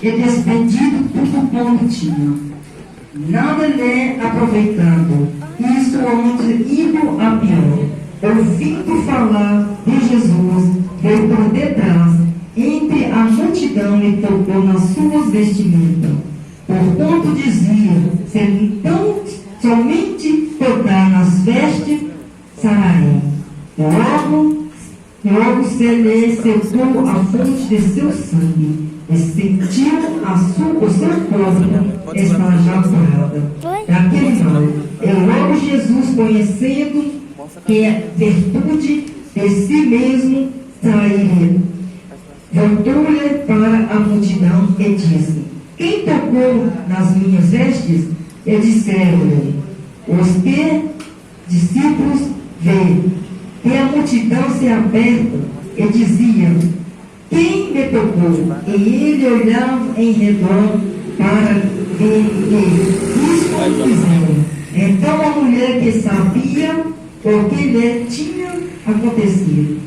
e despedido tudo quanto tinha, nada lhe aproveitando, isto onde indo a pior. Ouvindo falar de Jesus, veio por detrás, entre a multidão, e tocou nas suas vestimentas. Porquanto dizia, se então somente tocar nas vestes, sararei. Logo se lhe secou a fonte de seu sangue, e sentiu o seu corpo estar já curada daquele mal. E logo Jesus, conhecendo que a virtude de si mesmo sairia, voltou-lhe para a multidão e disse: quem tocou nas minhas vestes? E disseram-lhe os que discípulos veem. E a multidão se aperta e dizia: quem me tocou? E ele olhava em redor para ver que isso fizeram. Então a mulher, que sabia o que lhe tinha acontecido,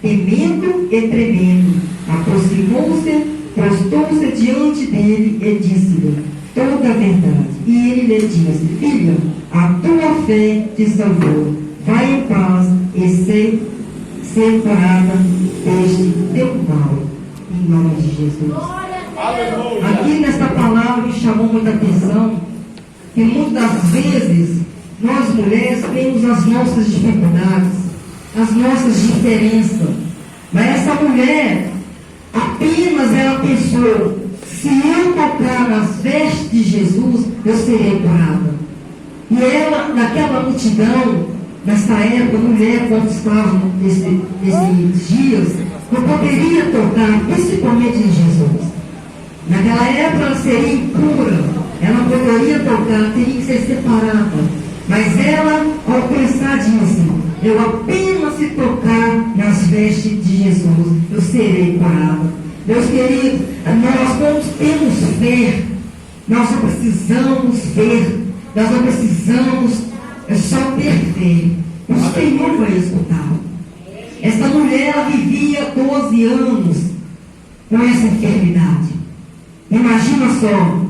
temendo e tremendo, aproximou-se, prostou-se diante dele e disse-lhe toda a verdade. E ele lhe disse: filha, a tua fé te salvou. Vai em paz e ser curada deste teu mal, em nome de Jesus. Aqui nesta palavra me chamou muita atenção que muitas das vezes nós mulheres temos as nossas dificuldades, as nossas diferenças, mas essa mulher apenas ela pensou: se eu tocar nas vestes de Jesus, eu serei curada. E ela, naquela multidão, nessa época, mulher, quando estavam nesses dias, não poderia tocar, principalmente em Jesus. Naquela época ela seria impura, ela não poderia tocar, teria que ser separada. Mas ela, ao pensar, disse: eu apenas se tocar nas vestes de Jesus, eu serei curada. Meus queridos, nós não temos fé, nós só precisamos ver, nós não precisamos só ter fé. O Senhor vai escutar. Essa mulher, ela vivia 12 anos com essa enfermidade. Imagina só,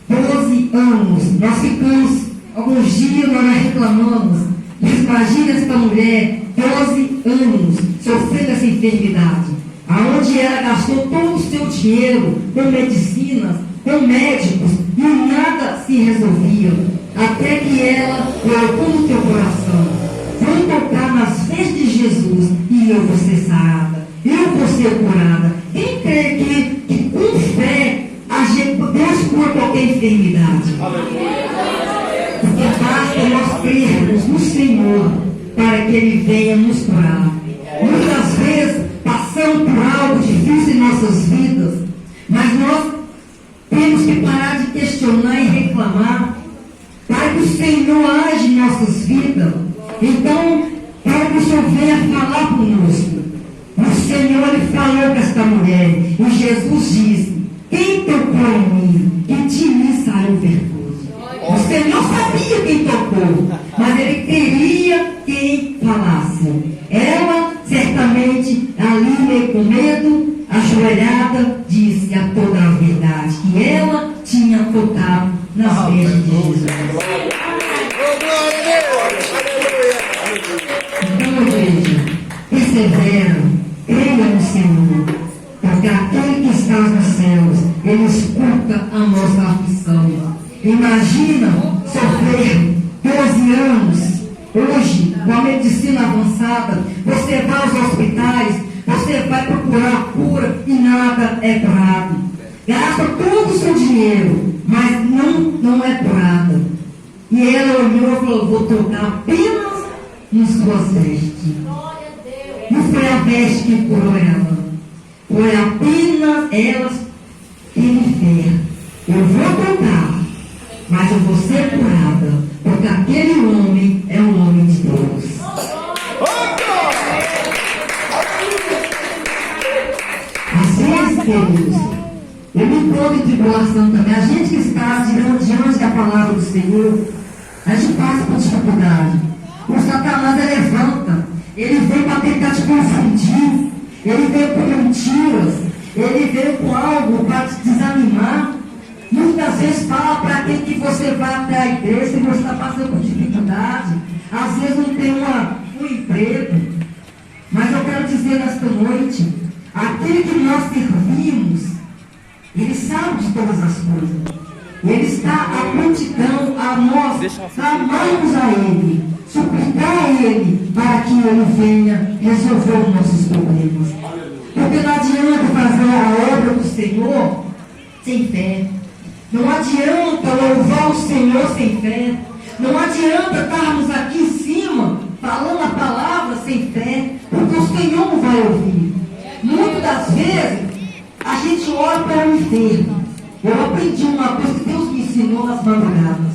12 anos, nós ficamos, alguns dias nós reclamamos, mas imagina essa mulher, 12 anos, sofrendo essa enfermidade, aonde ela gastou todo o seu dinheiro com medicinas, com médicos, e nada se resolvia, até que ela colocou no teu coração: vou tocar nas vestes de Jesus e eu vou ser sarada, eu vou ser curada. Quem crê que com fé Deus cura qualquer enfermidade? Porque basta nós crermos no Senhor para que Ele venha nos curar. Muitas vezes passamos por algo difícil em nossas vidas, mas nós temos que parar de questionar e reclamar, para que o Senhor age em nossas vidas. Então, para que o Senhor venha falar conosco. O Senhor, Ele falou com esta mulher, e Jesus disse: quem tocou em mim, que de mim saiu virtude. O Senhor sabia quem tocou, mas Ele queria quem falasse. Ela, certamente, ali meio com medo, ajoelhada, disse a toda a verdade, que ela tinha tocado nas vestes de Jesus. Então, igreja, persevera, creia no Senhor, porque aquele que está nos céus, Ele escuta a nossa aflição. Imagina sofrer 12 anos. Hoje, com a medicina avançada, você vai aos hospitais, você vai procurar cura e nada é curado. Gasta todo o seu dinheiro, mas não é curada. E ela olhou e falou: vou tocar apenas nas suas vestes. Não foi a veste que curou ela, foi apenas ela que me fez. Eu vou tocar, mas eu vou ser curada, porque aquele homem é um homem de Deus. Às vezes, queridos, eu me encontro em tribulação também. A gente que está diante da palavra do Senhor, a gente passa por dificuldade. O Satanás levanta, ele vem para tentar te confundir, ele vem por mentiras, Ele veio com algo para te desanimar. Muitas vezes fala para quem que você vai até a igreja se você está passando por dificuldade. Às vezes não tem um emprego. Mas eu quero dizer nesta noite, aquele que nós servimos, ele sabe de todas as coisas. Ele está à prontidão a nós amarmos a Ele, suplicar a Ele, para que Ele venha resolver os nossos problemas. Porque não adianta fazer a obra do Senhor sem fé. Não adianta louvar o Senhor sem fé. Não adianta estarmos aqui em cima, falando a palavra sem fé, porque o Senhor não vai ouvir. Muitas das vezes, a gente ora para o enfermo. Eu aprendi uma coisa que Deus me ensinou nas madrugadas.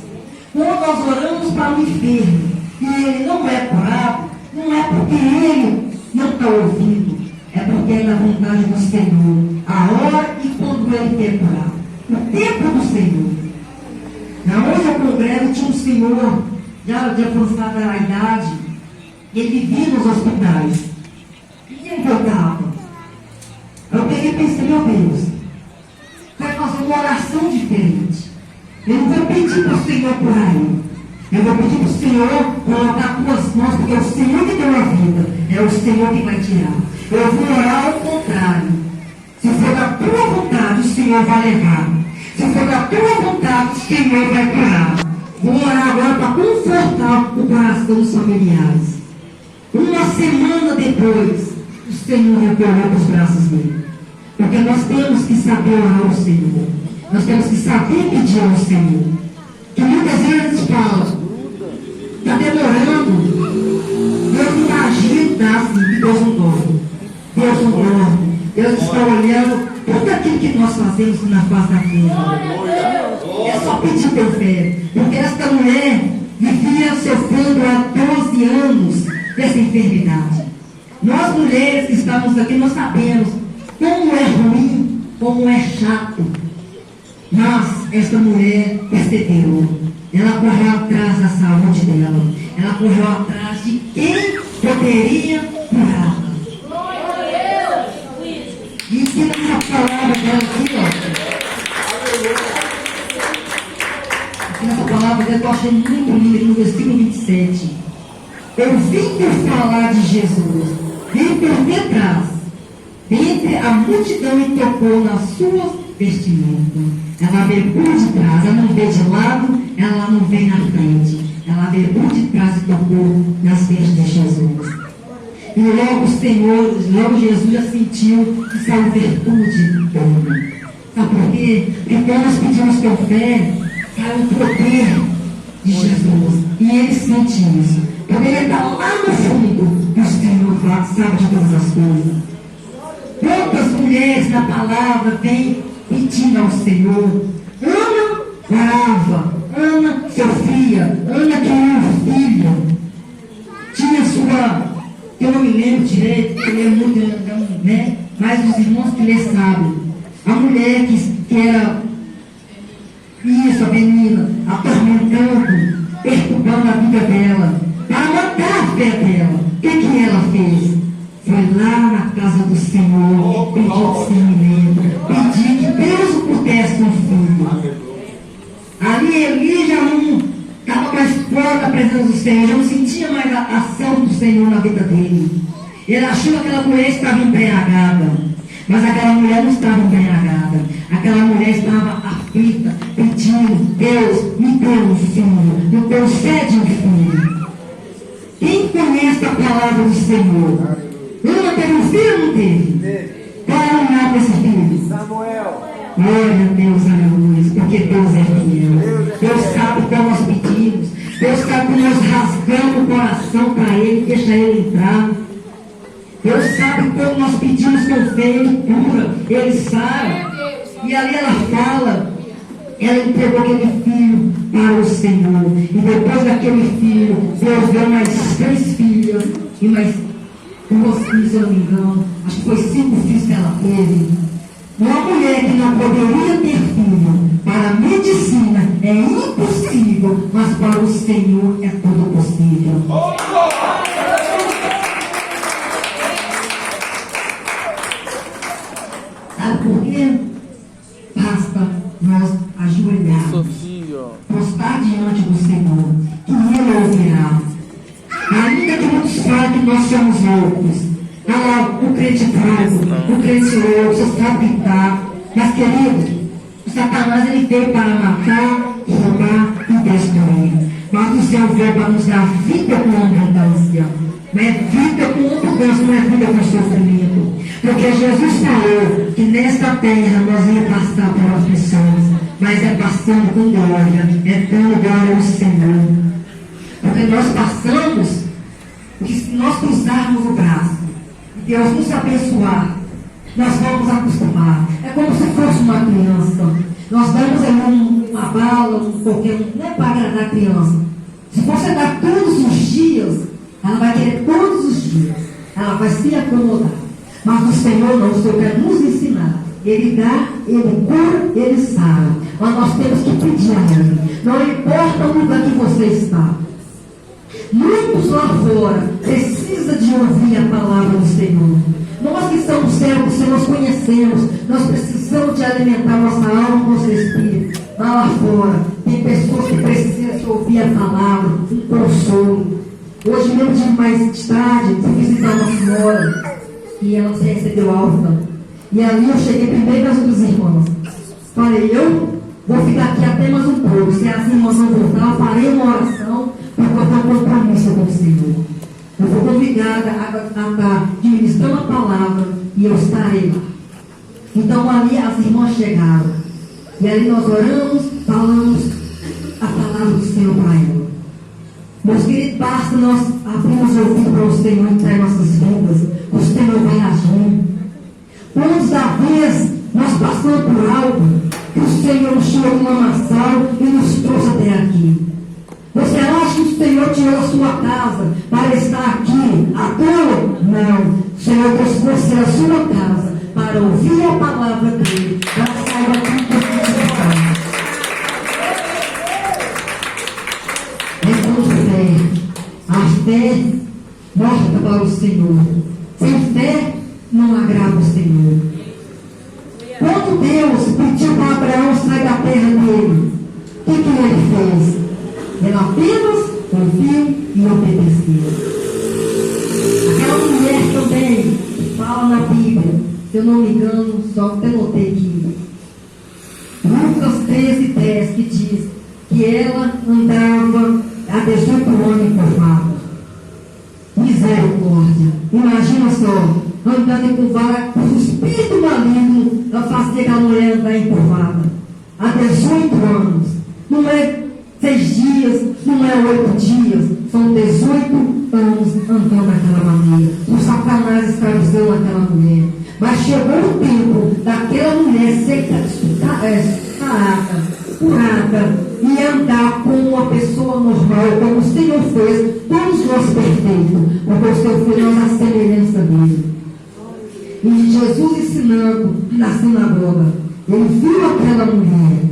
Quando nós oramos para o enfermo e ele não é curado, não é porque ele não está ouvindo, é porque é da vontade do Senhor. A hora e quando ele quer curar. O tempo do Senhor. Na onde eu congrego tinha um senhor, já de avançada idade, ele vivia nos hospitais. E ele voltava. Eu peguei e pensei, meu Deus, vai fazer uma oração diferente. Eu não vou pedir para o Senhor curar ele. Eu vou pedir para o Senhor colocar as tuas mãos, porque é o Senhor que deu a vida. É o Senhor que vai tirar. Eu vou orar ao contrário. Se for da tua vontade, o Senhor vai levar. Se for da tua vontade, o Senhor vai curar. Vou orar agora para confortar o coração dos familiares. Uma semana depois, o Senhor recolheu para os braços dele. Porque nós temos que saber orar ao Senhor. Nós temos que saber pedir ao Senhor. Que muitas vezes fala, está demorando. Deus imagina, dá assim, Deus não dorme. Deus não dorme. Deus está olhando tudo aquilo que nós fazemos na face da terra. É só pedir por fé. Porque esta mulher vivia sofrendo há 12 anos dessa enfermidade. Nós mulheres que estamos aqui, nós sabemos como é ruim, como é chato. Mas esta mulher percebeu. Ela correu atrás da saúde dela. Ela correu atrás de quem poderia curá-la. E que nessa palavra dela aqui, ó. Nessa palavra dela eu achei muito linda, no versículo 27. Eu vim por falar de Jesus. Vim por detrás. Dentre a multidão e tocou nas suas vestimentas. Ela veio por de trás, ela não veio de lado, ela não veio na frente. Ela veio por de trás e tocou nas vestes de Jesus. E logo o Senhor, logo Jesus já sentiu que saiu virtude dele. Sabe por quê? Porque quando nós pedimos com fé, cai o poder de Jesus. E ele sente isso. Porque ele está lá no fundo, e o Senhor sabe de todas as coisas. Quantas mulheres na palavra vêm pedindo ao Senhor? Ana orava, Ana sofria, Ana queria um filho. Tinha sua, eu não me lembro direito, eu lembro muito, né? Mas os irmãos que lê sabem. A mulher que era isso, a menina, atormentando, perturbando a vida dela, para matar a fé dela. O que ela fez? Foi lá na casa do Senhor, pediu discernimento, pediu que Deus o pudesse um filho. Ali Eli já não estava mais fora da presença do Senhor, já não sentia mais a ação do Senhor na vida dele. Ele achou que aquela mulher estava embriagada, mas aquela mulher não estava embriagada. Aquela mulher estava aflita, pedindo, Deus, me dê um filho, me concede um filho. Quem conhece a palavra do Senhor? Ana teve um filho ou não teve? Qual era o nome desse filho? Samuel. Glória a Deus, aleluia, porque Deus é fiel. Deus sabe como nós pedimos. Deus sabe como nós rasgamos o coração para Ele, deixa Ele entrar. Deus sabe como nós pedimos com fé, Ele cura, Ele sabe. E ali ela fala, ela entregou aquele filho para o Senhor. E depois daquele filho, Deus deu mais 3 filhas e mais 2 filhos, se eu não me engano. Acho que foi 5 filhos que ela teve. Uma mulher que não poderia ter filho, para a medicina é impossível, mas para o Senhor é tudo possível. Sabe nós ajoelharmos, prostrar diante do Senhor, que Ele ouvirá. Ainda que muitos falem que nós somos loucos, o crente fraco, o crente louco, só sabe pintar. Mas, queridos, o Satanás ele veio para matar, roubar e destruir. Mas o céu veio para nos dar vida com abundância. Não é vida com abundância, não é vida com sofrimento. Porque Jesus falou que nesta terra nós íamos passar por aflições, mas é passando com glória, é dando glória ao Senhor. Porque nós passamos, que se nós cruzarmos o braço, e Deus nos abençoar, nós vamos acostumar. É como se fosse uma criança. Nós damos uma bala, qualquer, não é para agradar a criança. Se você dar todos os dias, ela vai querer todos os dias. Ela vai se acomodar. Mas o Senhor não, o Senhor quer nos ensinar. Ele dá, Ele cura, Ele sara. Mas nós temos que pedir a Ele. Não importa o lugar que você está. Muitos lá fora precisam de ouvir a palavra do Senhor. Nós que somos servos, se nós conhecemos, nós precisamos de alimentar nossa alma, nosso espírito. Lá fora, tem pessoas que precisam de ouvir a palavra, um consolo. Hoje mesmo de mais tarde, fui visitar uma senhora e ela se recebeu alta. E ali eu cheguei primeiro às outras irmãs. Falei, eu vou ficar aqui até mais um pouco. Se as irmãs não voltar, eu farei uma oração, porque eu tenho um compromisso com o Senhor. Eu fui convidada a estar ministrando a palavra e eu estarei lá. Então ali as irmãs chegaram. E ali nós oramos, falamos a palavra do Senhor para ela. Meus queridos, basta nós abrirmos o ouvido para o Senhor entrar em nossas vidas. O Senhor vai agir. Quantas da vez nós passamos por algo que o Senhor nos tirou de uma maçã e nos trouxe até aqui. Você acha que o Senhor tirou a sua casa para estar aqui à toa? Não. O Senhor trouxe você a sua casa para ouvir a palavra dele, para sair daqui que você precisa. É com fé. A fé morta para o Senhor. Sem fé não agrada o Senhor. Quando Deus pediu para Abraão sair da terra dele, o que ele fez? Ele apenas ouviu e obedeceu. Aquela mulher também que fala na Bíblia, se eu não me engano, só até notei aqui, Lucas 13:10, que diz que ela andava há 18 anos encurvada. Misericórdia. Imagina só, andando encurvada, o espírito maligno fazia aquela mulher andar encurvada. Há 18 anos. Não é 6 dias, não é 8 dias, são 18 anos andando daquela maneira. O Satanás escravizou aquela mulher. Mas chegou o tempo daquela mulher ser sarada, curada e andar como uma pessoa normal, como o Senhor fez, todos nós perfeitos, porque o Senhor fez nossa semelhança dele. E Jesus ensinando na sinagoga, ele viu aquela mulher.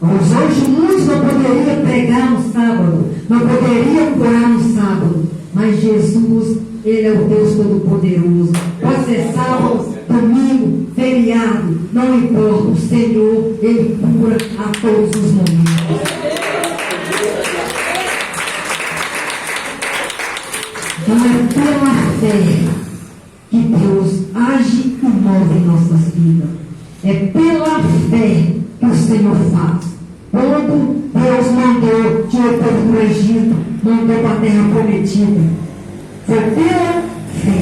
Os anjos muitos não poderiam pregar no sábado, não poderiam curar no sábado, mas Jesus, Ele é o Deus Todo-Poderoso. Pode ser sábado, domingo, feriado, não importa, o Senhor, Ele cura a todos os momentos. Então é pela fé que Deus age e move em nossas vidas. É pela fé que o Senhor faz. Quando Deus mandou tirar o povo do Egito, mandou para a terra prometida, foi pela fé.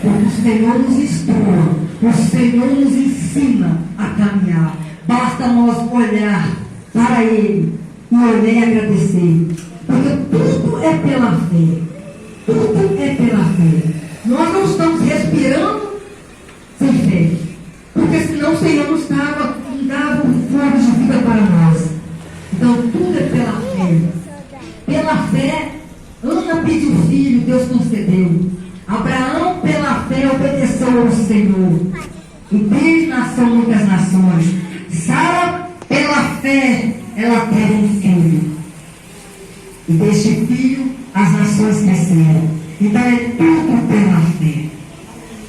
Porque o Senhor nos instrua, o Senhor nos ensina a caminhar. Basta nós olhar para Ele e olhar e agradecer. Porque tudo é pela fé. Tudo é pela fé. Nós não estamos respirando sem fé. Porque senão o Senhor nos dava um fogo de vida para nós. Então tudo é pela fé. Pela fé, Ana pediu filho, Deus concedeu. Abraão, pela fé, obedeceu ao Senhor. E dele nasceram muitas nações. Sara, pela fé, ela teve um filho. E deste filho, as nações cresceram. Então é tudo pela fé.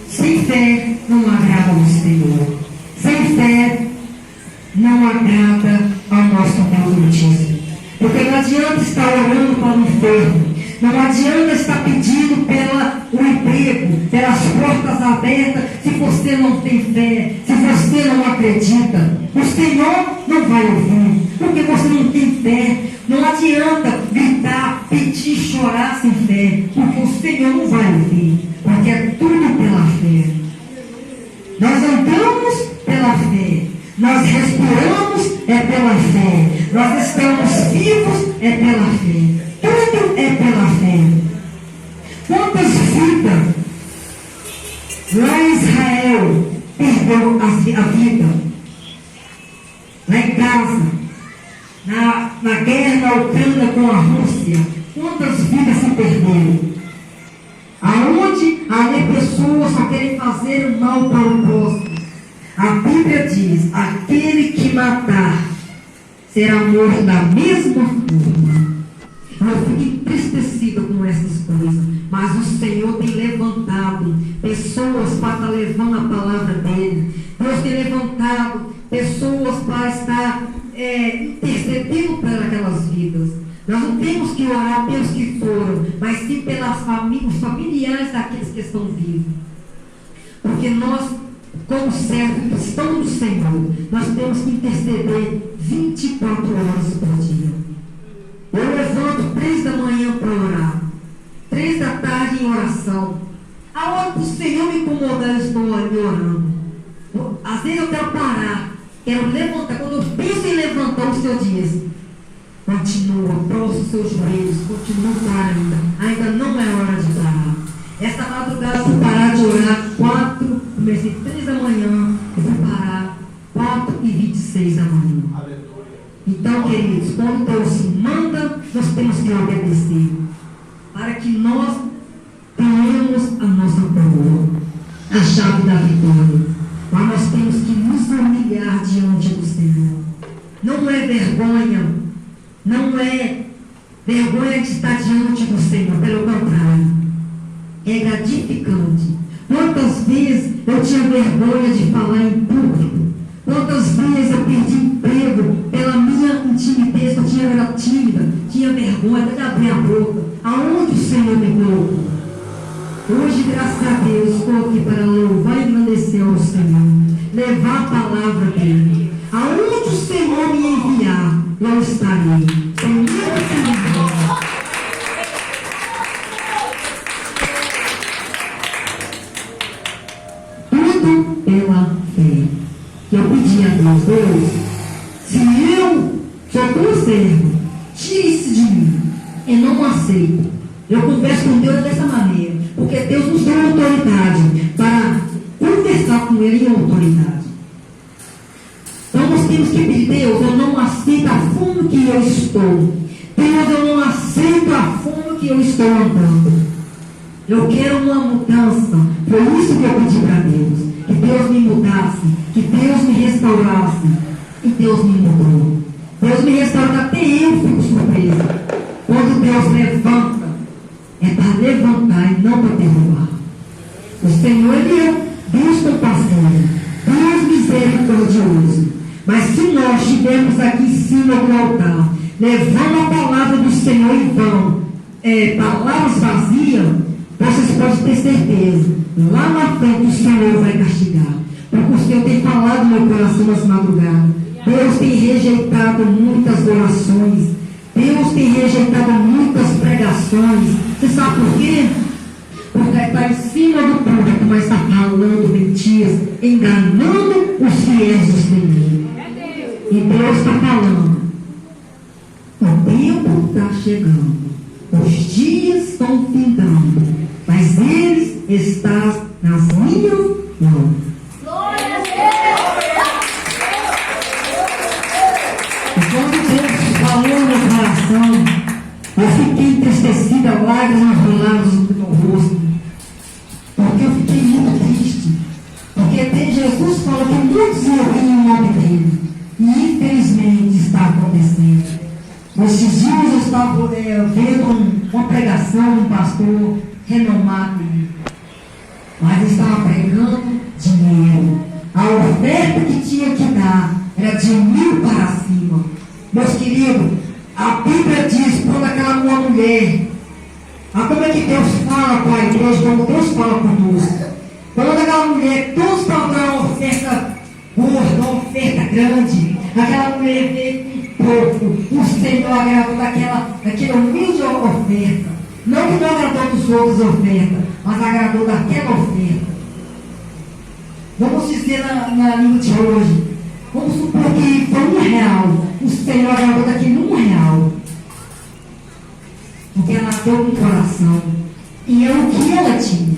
Sem fé, não agrada ao Senhor. Sem fé, não agrada ao nosso Deus Altíssimo. Porque não adianta estar orando para o inferno, não adianta estar pedindo pelo emprego, pelas portas abertas, se você não tem fé, se você não acredita. O Senhor não vai ouvir, porque você não tem fé. Não adianta gritar, pedir, chorar sem fé, porque o Senhor não vai ouvir, porque é tudo pela fé. Nós andamos pela fé, nós respiramos é pela fé, nós estamos vivos é pela fé, tudo é pela fé. Quantas vidas lá em Israel perdeu a vida? Lá em Gaza, na guerra da Ucrânia com a Rússia, quantas vidas se perderam? Aonde ali pessoas só querem fazer o mal para o próximo. A Bíblia diz: aquele que matar será morto da mesma forma. Eu fico entristecida com essas coisas, mas o Senhor tem levantado pessoas para estar levando a palavra dele. Deus tem levantado pessoas para estar intercedendo por aquelas vidas. Nós não temos que orar pelos que foram, mas sim pelas famílias, os familiares daqueles que estão vivos. Porque nós, como servos cristãos do Senhor, nós temos que interceder 24 horas por dia. Eu levanto 3 da manhã para orar, 3 da tarde em oração. A hora que o Senhor me incomodar, eu estou ali orando. Às vezes eu quero parar, quero levantar. Quando eu penso em levantar, o Senhor diz: continua, prostra os seus joelhos, continua ainda não é hora de parar. Esta madrugada eu vou parar de orar 4, comecei 3 da manhã, eu vou parar 4h26 da manhã. Então, queridos, quando Deus manda, nós temos que obedecer, para que nós tenhamos a nossa coroa, a chave da vitória. Mas nós temos que nos humilhar diante do Senhor. Não é vergonha, não é vergonha de estar diante do Senhor, pelo contrário, é gratificante. Quantas vezes eu tinha vergonha de falar em público? Quantas vezes eu perdi emprego pela minha timidez? Eu era tímida, tinha vergonha de abrir a boca. Aonde o Senhor me colocou? Hoje, graças a Deus, estou aqui para louvar e engrandecer ao Senhor, levar a palavra dele. Aonde o Senhor me enviar, eu estarei. Senhor, Senhor. Tudo pela fé. Eu pedi a Deus: se eu sou teu servo, tire isso de mim. Eu não aceito. Eu converso com Deus dessa maneira, porque Deus nos deu autoridade para conversar com Ele em autoridade. Então nós temos que pedir: Deus, eu não aceito a forma que eu estou. Deus, eu não aceito a forma que eu estou andando. Eu quero uma mudança. Foi isso que eu pedi para Deus. Que Deus me mudasse, que Deus me restaurasse. E Deus me mudou. Deus me restaurou, até eu fico surpresa. Quando Deus levanta, é para levantar e não para derrubar. O Senhor, Ele é Deus compassivo, Deus misericordioso. Mas se nós estivermos aqui em cima do altar, levando a palavra do Senhor em vão, palavras vazias, vocês podem ter certeza, lá na frente o Senhor vai castigar. Porque o Senhor tem falado no meu coração nessa madrugada. Deus tem rejeitado muitas orações. Deus tem rejeitado muitas pregações. Você sabe por quê? Porque está em cima do público, mas está falando mentiras, enganando os fiéis do Senhor. E Deus está falando: o tempo está chegando, os dias estão findando, mas eles estão nas minhas mãos. Glória a Deus! E quando Deus falou no meu coração, eu fiquei entristecida, lágrimas roladas no meu rosto, porque eu fiquei muito triste. Porque Jesus falou que muitos iriam em nome dele, e infelizmente está acontecendo. Nesses dias eu estava vendo uma pregação de um pastor renomado, mas estava pregando dinheiro. A oferta que tinha que dar era de fala com a igreja, como Deus fala conosco. Quando aquela mulher, todos estão dando uma oferta gorda, uma oferta grande, aquela mulher veio com pouco, o Senhor agradou daquela humilde oferta. Não que não agradou dos outros ofertas, mas agradou daquela oferta. Vamos dizer na língua de hoje, vamos supor que foi R$1, o Senhor agradou daquele R$1. Porque ela deu com o coração. E é o que ela tinha.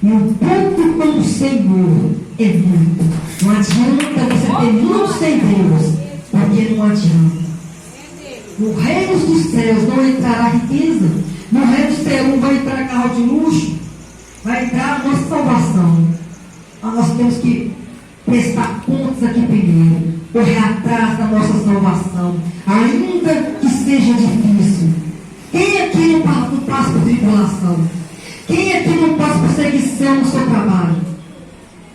E o pouco com o Senhor é muito. Não adianta você ter muito sem Deus, porque não adianta. No reino dos céus não entrará riqueza. No reino dos céus não vai entrar carro de luxo. Vai entrar a nossa salvação. Mas nós temos que prestar contas aqui primeiro. Correr atrás da nossa salvação. Ainda que seja difícil. Quem aqui não passa por tribulação? Quem aqui não passa por perseguição no seu trabalho?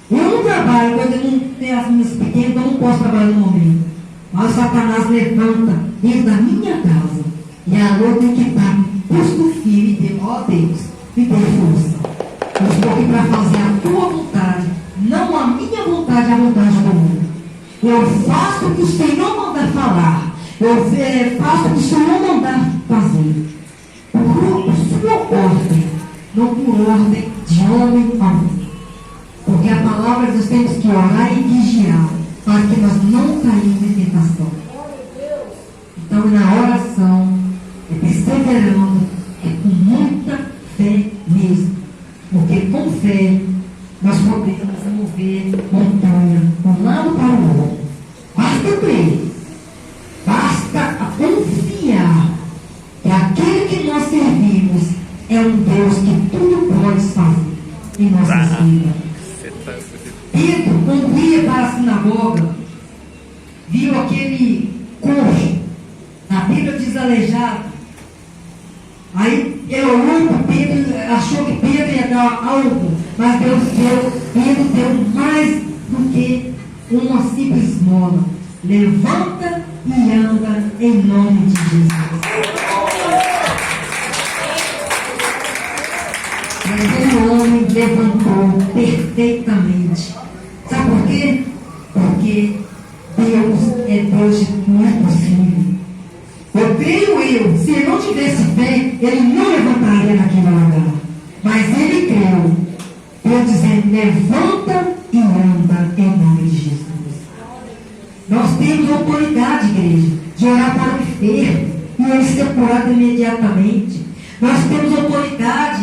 Eu não trabalho, quando eu não tenho as minhas pequenas, eu não posso trabalhar no momento. Mas Satanás levanta dentro da minha casa. E a lua tem que estar custo firme e dizer, ó Deus, me dê força. Eu estou aqui para fazer a tua vontade, não a minha vontade, a vontade do mundo. Eu faço o que o Senhor mandar falar. Eu faço o que o Senhor mandar fazer. Por sua ordem, não por ordem de homem algum. Porque a palavra diz que temos que orar e vigiar, para que nós não caímos em tentação. Então, na oração, é perseverando, é com muita fé mesmo. Porque com fé, nós podemos mover montanha de um lado para o outro. Basta crer. Basta confiar que aquele que nós servimos é um Deus que tudo pode fazer em nossas vidas. Pedro, quando ia para a sinagoga, viu aquele coxo, na Bíblia diz aleijado. Aí ele olhou para Pedro, achou que Pedro ia dar algo, mas Pedro deu mais do que uma simples esmola. Levanta e anda em nome de Jesus. Mas aquele homem levantou perfeitamente. Sabe por quê? Porque Deus é Deus de tudo é possível. Eu creio se ele não tivesse fé, ele não levantaria naquele lugar. Mas ele creu. Deus dizendo, levanta e anda em nome de Jesus. Nós temos autoridade, igreja, de orar para o enfermo e ele ser curado imediatamente. Nós temos autoridade